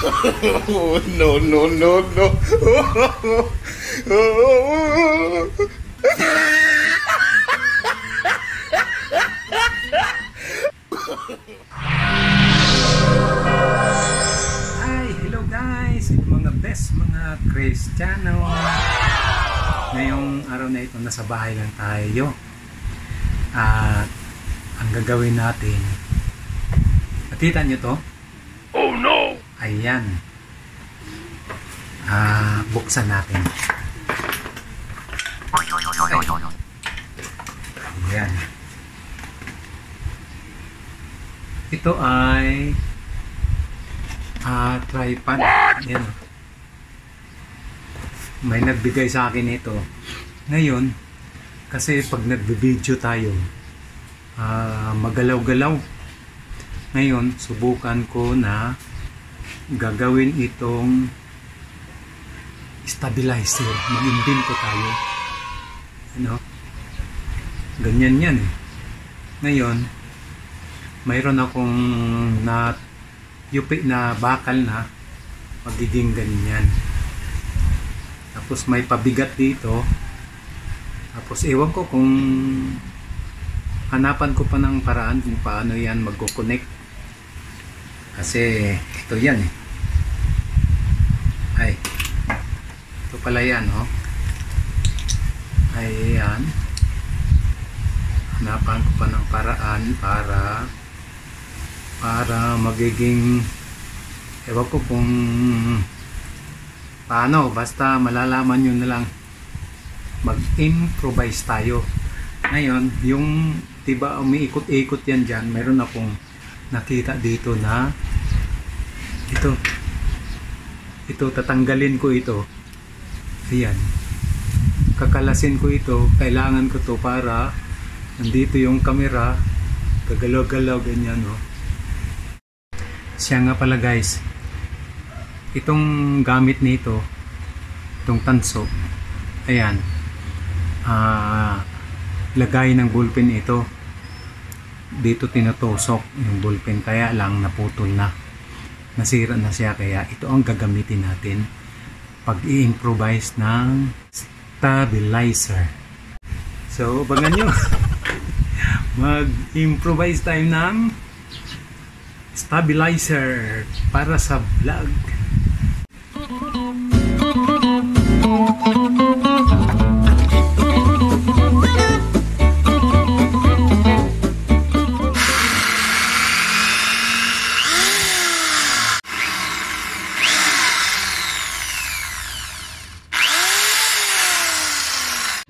Oh, no, no, no, no. Hi, hello guys, mga best mga Kristiyano. Ngayong araw na ito, nasa bahay lang tayo. At ang gagawin natin, nakita nyo to? Oh no! Ayan. Buksan natin. Ayan. Ito ay tripod. Ayan. May nagbigay sa akin ito. Ngayon, kasi pag nagbe-video tayo, magalaw-galaw. Ngayon, subukan ko na gagawin itong stabilizer. Mag-invento tayo. Ano? Ganyan yan eh. Ngayon, mayroon akong yupi na bakal na magiging ganyan. Tapos may pabigat dito. Tapos ewan ko kung hanapan ko pa ng paraan kung paano yan magko-connect. Kasi ito yan eh. Ay. Ito pala yan oh. Ayan. Hanapan ko pa ng paraan para magiging ewan ko kung paano, basta malalaman nyo na lang. Mag-improvise tayo. Ngayon, yung diba umiikot-ikot yan dyan, meron akong nakita dito na ito tatanggalin ko ito. Ayan, kakalasin ko ito. Kailangan ko to para nandito yung camera, gagalaw-galaw ganyan oh. Siya nga pala guys, itong gamit nito, itong tanso, ayan, lagay ng ballpen ito. Dito tinutusok yung ballpen, kaya lang naputol na, nasira na siya, kaya ito ang gagamitin natin pag i-improvise ng stabilizer. So abangan nyo. Mag-improvise tayo ng stabilizer para sa vlog.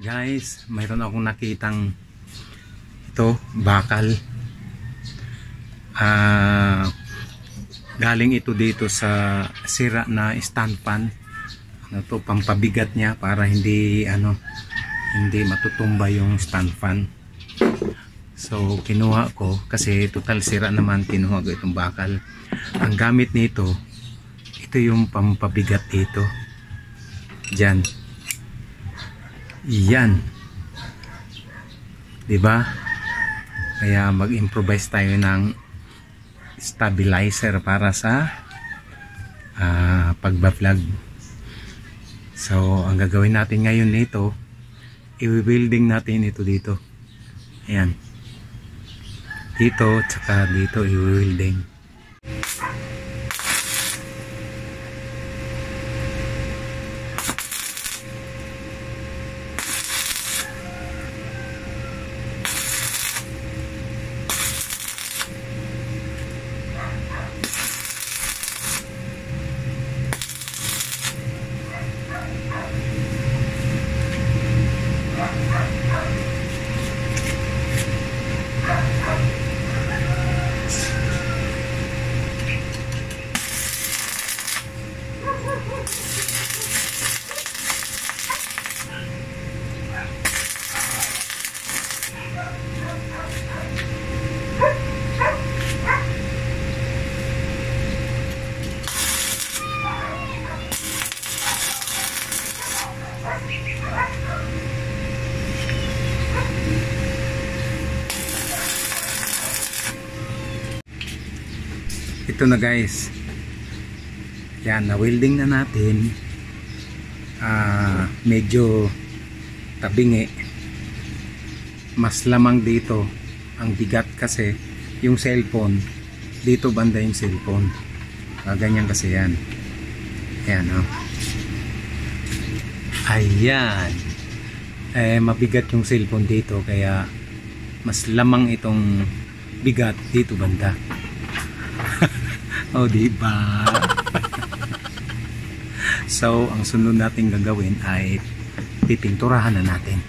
Guys, mayroon akong nakitang ito, bakal. Galing ito dito sa sira na stand fan. Ano to, pampabigat niya para hindi matutumba yung stand fan. So kinuha ko kasi total sira naman, kinuha ko itong bakal. Ang gamit nito, ito yung pampabigat dito. Diyan. Yan. 'Di ba? Kaya mag-improvise tayo ng stabilizer para sa pagba-vlog. So ang gagawin natin ngayon nito, i-building natin ito dito. Ayan. Dito tsaka dito i-building. Ito na guys, Yan, na-welding na natin. Medyo tabingi. Mas lamang dito ang bigat kasi yung cellphone. Dito banda yung cellphone. Ganyan kasi yan. Ayan, oh. Ayan. Mabigat yung cellphone dito kaya mas lamang itong bigat dito banda. Oh, diba? So, ang sunod natin gagawin ay pipinturahan na natin.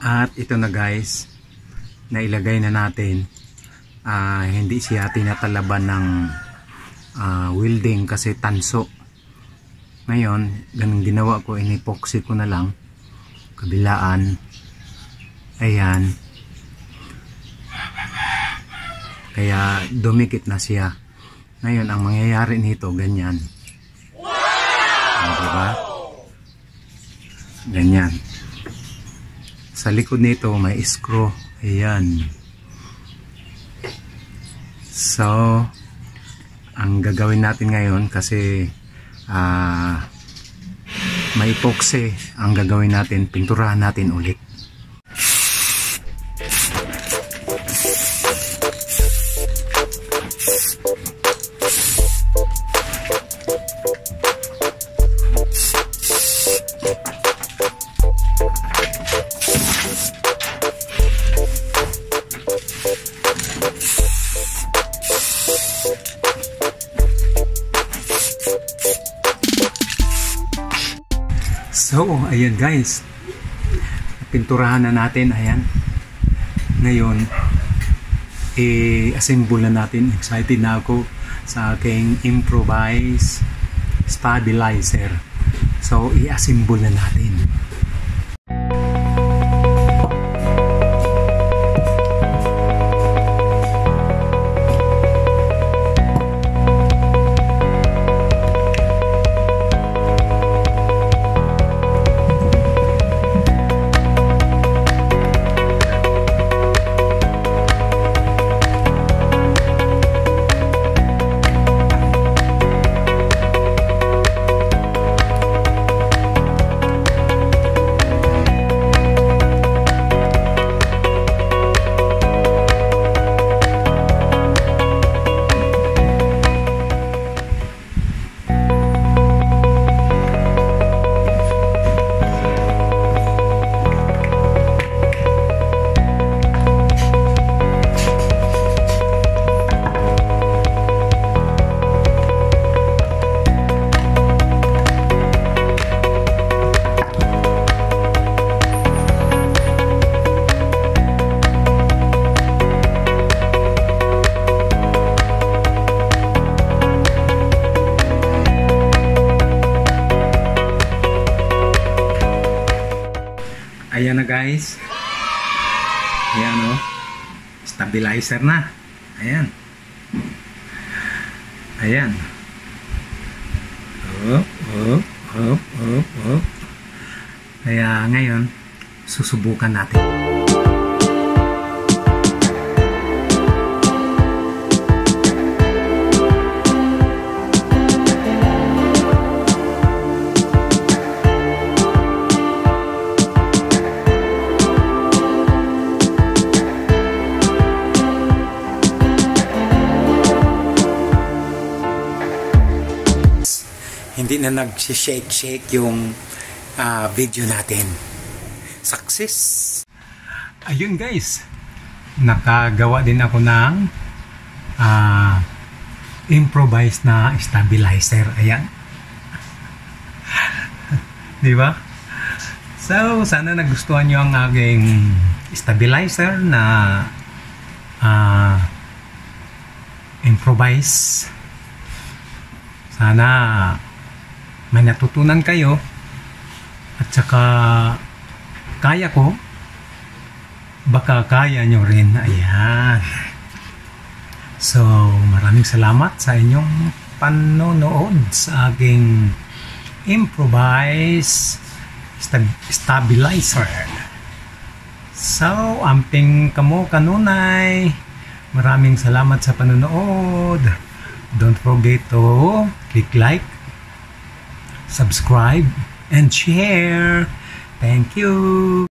At ito na guys, nailagay na natin. Hindi siya tinatalaban ng welding kasi tanso. Ngayon, ganun ginawa ko, inipoxy ko na lang kabilaan. Ayan. Kaya dumikit na siya. Ngayon, ang mangyayari nito, ganyan. Diba? Ganyan. Sa likod nito may screw. Ayan. So, ang gagawin natin ngayon kasi may epoxy ang gagawin natin, pinturahan natin ulit. So, ayan guys, pinturahan na natin. Ayan, ngayon i-assemble na natin. Excited na ako sa aking improvised stabilizer. So, i-assemble na natin. Ayan na guys. Ayan o. Stabilizer na. Ayan. Ayan. Op, op, op, op, op. Kaya ngayon, susubukan natin. hindi na nag-shake yung video natin. Success! Ayun guys, nakagawa din ako ng improvised na stabilizer. Ayan. Di ba? So, sana nagustuhan nyo ang aking stabilizer na improvise. Sana may natutunan kayo at saka kaya ko, baka kaya nyo rin. Ayan. So, maraming salamat sa inyong panonood sa aking improvise stabilizer. So, amping kamo kanunay. Maraming salamat sa panonood. Don't forget to click like, subscribe, and share. Thank you.